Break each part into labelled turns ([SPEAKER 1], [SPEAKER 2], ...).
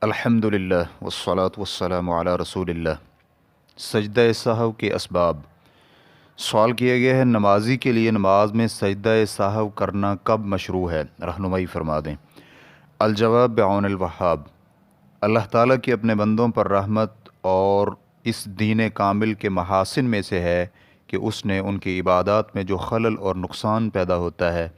[SPEAKER 1] الحمدللہ والصلاة والسلام علی رسول اللہ۔ سجدہ سہو کے اسباب۔ سوال کیا گیا ہے نمازی کے لیے نماز میں سجدہ سہو کرنا کب مشروع ہے، رہنمائی فرما دیں۔ الجواب بعون الوہاب۔ اللہ تعالیٰ کی اپنے بندوں پر رحمت اور اس دین کامل کے محاسن میں سے ہے کہ اس نے ان کی عبادات میں جو خلل اور نقصان پیدا ہوتا ہے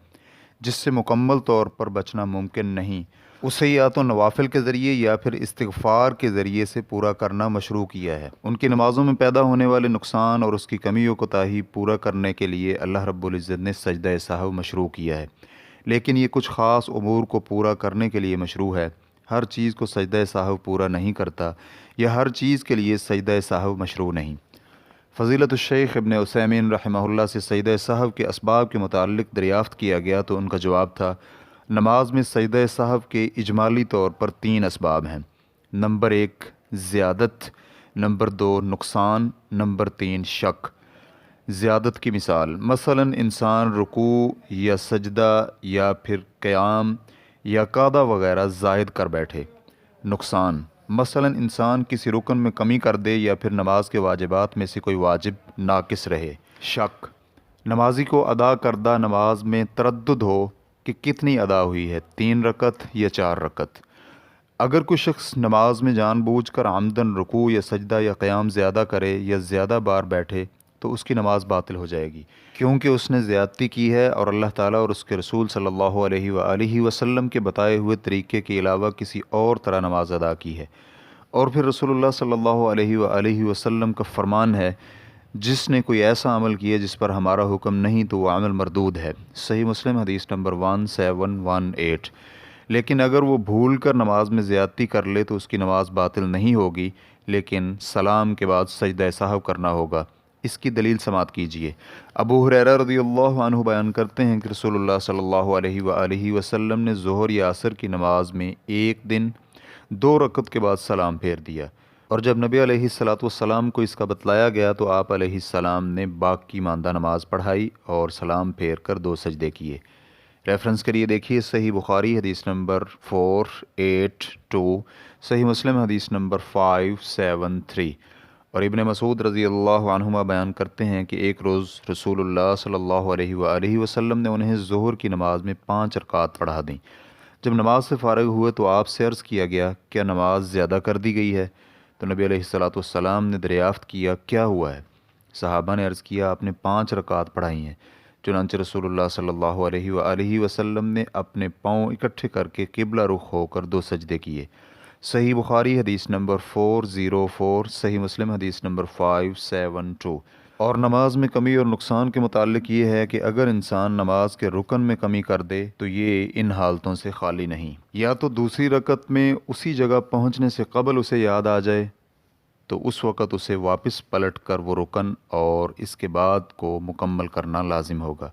[SPEAKER 1] جس سے مکمل طور پر بچنا ممکن نہیں، اسے یا تو نوافل کے ذریعے یا پھر استغفار کے ذریعے سے پورا کرنا مشروع کیا ہے۔ ان کی نمازوں میں پیدا ہونے والے نقصان اور اس کی کمی و کوتاہی پورا کرنے کے لیے اللہ رب العزت نے سجدہ سہو مشروع کیا ہے، لیکن یہ کچھ خاص امور کو پورا کرنے کے لیے مشروع ہے۔ ہر چیز کو سجدہ سہو پورا نہیں کرتا یا ہر چیز کے لیے سجدہ سہو مشروع نہیں۔ فضیلت الشیخ ابن عثیمین رحمہ اللہ سے سجدہ سہو کے اسباب کے متعلق دریافت کیا گیا تو ان کا جواب تھا، نماز میں سجدہ سہو کے اجمالی طور پر 3 اسباب ہیں۔ نمبر 1 زیادت، نمبر 2 نقصان، نمبر 3 شک۔ زیادت کی مثال، مثلا انسان رکوع یا سجدہ یا پھر قیام یا قعدہ وغیرہ زائد کر بیٹھے۔ نقصان، مثلا انسان کسی رکن میں کمی کر دے یا پھر نماز کے واجبات میں سے کوئی واجب ناقص رہے۔ شک، نمازی کو ادا کردہ نماز میں تردد ہو کہ کتنی ادا ہوئی ہے، 3 رکعت یا 4 رکعت۔ اگر کوئی شخص نماز میں جان بوجھ کر عمدن رکوع یا سجدہ یا قیام زیادہ کرے یا زیادہ بار بیٹھے تو اس کی نماز باطل ہو جائے گی، کیونکہ اس نے زیادتی کی ہے اور اللہ تعالیٰ اور اس کے رسول صلی اللہ علیہ وآلہ وسلم کے بتائے ہوئے طریقے کے علاوہ کسی اور طرح نماز ادا کی ہے۔ اور پھر رسول اللہ صلی اللہ علیہ وآلہ وسلم کا فرمان ہے، جس نے کوئی ایسا عمل کیا جس پر ہمارا حکم نہیں تو وہ عمل مردود ہے۔ صحیح مسلم حدیث نمبر 1718۔ لیکن اگر وہ بھول کر نماز میں زیادتی کر لے تو اس کی نماز باطل نہیں ہوگی، لیکن سلام کے بعد سجدہ سہو کرنا ہوگا۔ اس کی دلیل سماعت کیجیے۔ ابو ہریرہ رضی اللہ عنہ بیان کرتے ہیں کہ رسول اللہ صلی اللہ علیہ وآلہ وسلم نے ظہر یا عصر کی نماز میں ایک دن 2 رکعت کے بعد سلام پھیر دیا، اور جب نبی علیہ السلام کو اس کا بتلایا گیا تو آپ علیہ السلام نے باقی ماندہ نماز پڑھائی اور سلام پھیر کر 2 سجدے کیے۔ ریفرنس کے لیے دیکھیے صحیح بخاری حدیث نمبر 482، صحیح مسلم حدیث نمبر 573۔ اور ابن مسعود رضی اللہ عنہما بیان کرتے ہیں کہ ایک روز رسول اللہ صلی اللہ علیہ وآلہ وسلم نے انہیں ظہر کی نماز میں 5 رکعات پڑھا دیں۔ جب نماز سے فارغ ہوئے تو آپ سے عرض کیا گیا، کیا نماز زیادہ کر دی گئی ہے؟ تو نبی علیہ السلام نے دریافت کیا، کیا ہوا ہے؟ صحابہ نے عرض کیا، آپ نے 5 رکعات پڑھائی ہیں۔ چنانچہ رسول اللہ صلی اللہ علیہ وآلہ وسلم نے اپنے پاؤں اکٹھے کر کے قبلہ رخ ہو کر 2 سجدے کیے۔ صحیح بخاری حدیث نمبر 404، صحیح مسلم حدیث نمبر 572۔ اور نماز میں کمی اور نقصان کے متعلق یہ ہے کہ اگر انسان نماز کے رکن میں کمی کر دے تو یہ ان حالتوں سے خالی نہیں، یا تو دوسری رکعت میں اسی جگہ پہنچنے سے قبل اسے یاد آ جائے تو اس وقت اسے واپس پلٹ کر وہ رکن اور اس کے بعد کو مکمل کرنا لازم ہوگا،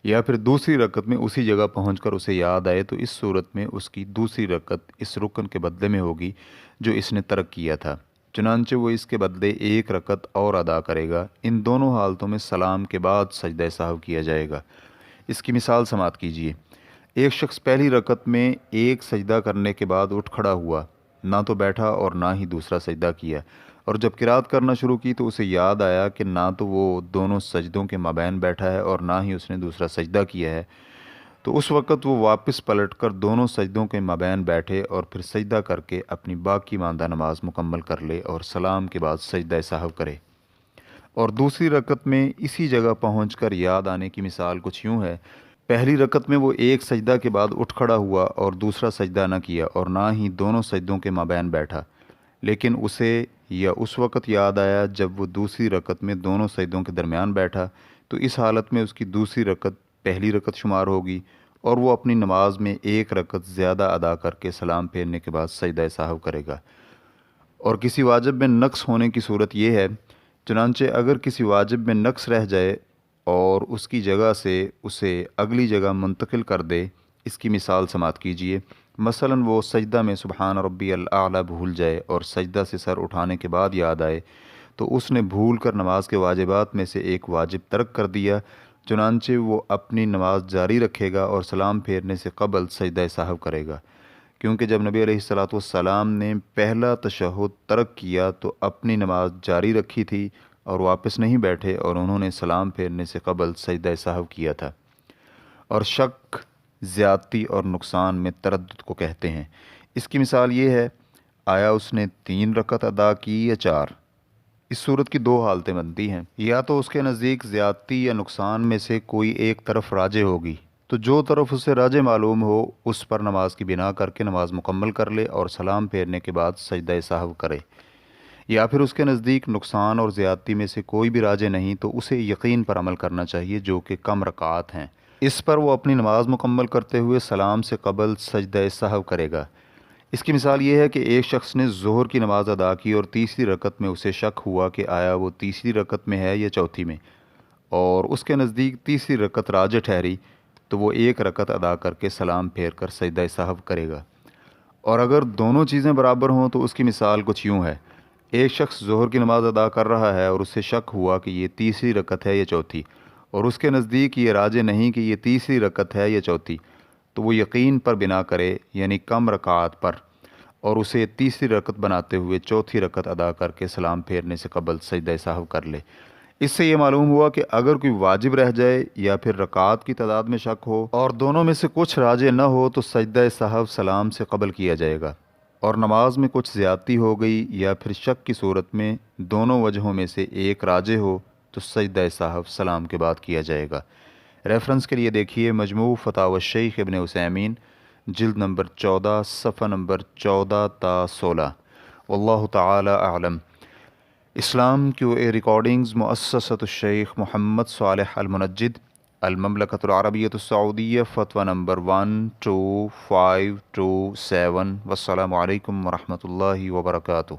[SPEAKER 1] یا پھر دوسری رکعت میں اسی جگہ پہنچ کر اسے یاد آئے تو اس صورت میں اس کی دوسری رکعت اس رکن کے بدلے میں ہوگی جو اس نے ترک کیا تھا، چنانچہ وہ اس کے بدلے 1 رکعت اور ادا کرے گا۔ ان دونوں حالتوں میں سلام کے بعد سجدہ سہو کیا جائے گا۔ اس کی مثال سماعت کیجیے۔ ایک شخص پہلی رکعت میں ایک سجدہ کرنے کے بعد اٹھ کھڑا ہوا، نہ تو بیٹھا اور نہ ہی دوسرا سجدہ کیا، اور جب قرات کرنا شروع کی تو اسے یاد آیا کہ نہ تو وہ دونوں سجدوں کے مابین بیٹھا ہے اور نہ ہی اس نے دوسرا سجدہ کیا ہے، تو اس وقت وہ واپس پلٹ کر دونوں سجدوں کے مابین بیٹھے اور پھر سجدہ کر کے اپنی باقی ماندہ نماز مکمل کر لے اور سلام کے بعد سجدہ سہو کرے۔ اور دوسری رکعت میں اسی جگہ پہنچ کر یاد آنے کی مثال کچھ یوں ہے، پہلی رکعت میں وہ ایک سجدہ کے بعد اٹھ کھڑا ہوا اور دوسرا سجدہ نہ کیا اور نہ ہی دونوں سجدوں کے مابین بیٹھا، لیکن اسے یا اس وقت یاد آیا جب وہ دوسری رکعت میں دونوں سجدوں کے درمیان بیٹھا، تو اس حالت میں اس کی دوسری رکعت پہلی رکعت شمار ہوگی اور وہ اپنی نماز میں 1 رکعت زیادہ ادا کر کے سلام پھیرنے کے بعد سجدہ سہو کرے گا۔ اور کسی واجب میں نقص ہونے کی صورت یہ ہے، چنانچہ اگر کسی واجب میں نقص رہ جائے اور اس کی جگہ سے اسے اگلی جگہ منتقل کر دے، اس کی مثال سماعت کیجیے۔ مثلا وہ سجدہ میں سبحان ربی الاعلیٰ بھول جائے اور سجدہ سے سر اٹھانے کے بعد یاد آئے تو اس نے بھول کر نماز کے واجبات میں سے ایک واجب ترک کر دیا، چنانچہ وہ اپنی نماز جاری رکھے گا اور سلام پھیرنے سے قبل سجدہ سہو کرے گا، کیونکہ جب نبی علیہ الصلاۃ والسلام نے پہلا تشہد ترک کیا تو اپنی نماز جاری رکھی تھی اور واپس نہیں بیٹھے، اور انہوں نے سلام پھیرنے سے قبل سجدہ سہو کیا تھا۔ اور شک زیادتی اور نقصان میں تردد کو کہتے ہیں۔ اس کی مثال یہ ہے، آیا اس نے 3 رکعت ادا کی یا 4؟ اس صورت کی 2 حالتیں بنتی ہیں، یا تو اس کے نزدیک زیادتی یا نقصان میں سے کوئی ایک طرف راجح ہوگی، تو جو طرف اسے راجح معلوم ہو اس پر نماز کی بنا کر کے نماز مکمل کر لے اور سلام پھیرنے کے بعد سجدہ سہو کرے، یا پھر اس کے نزدیک نقصان اور زیادتی میں سے کوئی بھی راجح نہیں تو اسے یقین پر عمل کرنا چاہیے جو کہ کم رکعات ہیں۔ اس پر وہ اپنی نماز مکمل کرتے ہوئے سلام سے قبل سجدہ سہو کرے گا۔ اس کی مثال یہ ہے کہ ایک شخص نے ظہر کی نماز ادا کی اور تیسری رکعت میں اسے شک ہوا کہ آیا وہ تیسری رکعت میں ہے یا چوتھی میں، اور اس کے نزدیک تیسری رکعت راجح ٹھہری، تو وہ 1 رکعت ادا کر کے سلام پھیر کر سجدہ سہو کرے گا۔ اور اگر دونوں چیزیں برابر ہوں تو اس کی مثال کچھ یوں ہے، ایک شخص ظہر کی نماز ادا کر رہا ہے اور اسے شک ہوا کہ یہ تیسری رکعت ہے یا چوتھی، اور اس کے نزدیک یہ راجح نہیں کہ یہ تیسری رکعت ہے یا چوتھی، تو وہ یقین پر بنا کرے، یعنی کم رکعات پر، اور اسے تیسری رکعت بناتے ہوئے چوتھی رکعت ادا کر کے سلام پھیرنے سے قبل سجدہ سہو کر لے۔ اس سے یہ معلوم ہوا کہ اگر کوئی واجب رہ جائے یا پھر رکعات کی تعداد میں شک ہو اور دونوں میں سے کچھ راجح نہ ہو تو سجدہ سہو سلام سے قبل کیا جائے گا، اور نماز میں کچھ زیادتی ہو گئی یا پھر شک کی صورت میں دونوں وجہوں میں سے ایک راجح ہو تو سجدہ سہو سلام کے بعد کیا جائے گا۔ ریفرنس کے لیے دیکھیے مجموع فتاوی شیخ ابن عثیمین، جلد نمبر 14، صفحہ نمبر 14 تا 16۔ واللہ تعالی اعلم۔ اسلام کیو اے ریکارڈنگز مؤسسۃ الشیخ محمد صالح المنجد، المملکۃ العربیۃ السعودیہ، فتویٰ نمبر 12527۔ والسلام علیکم ورحمۃ اللہ وبرکاتہ۔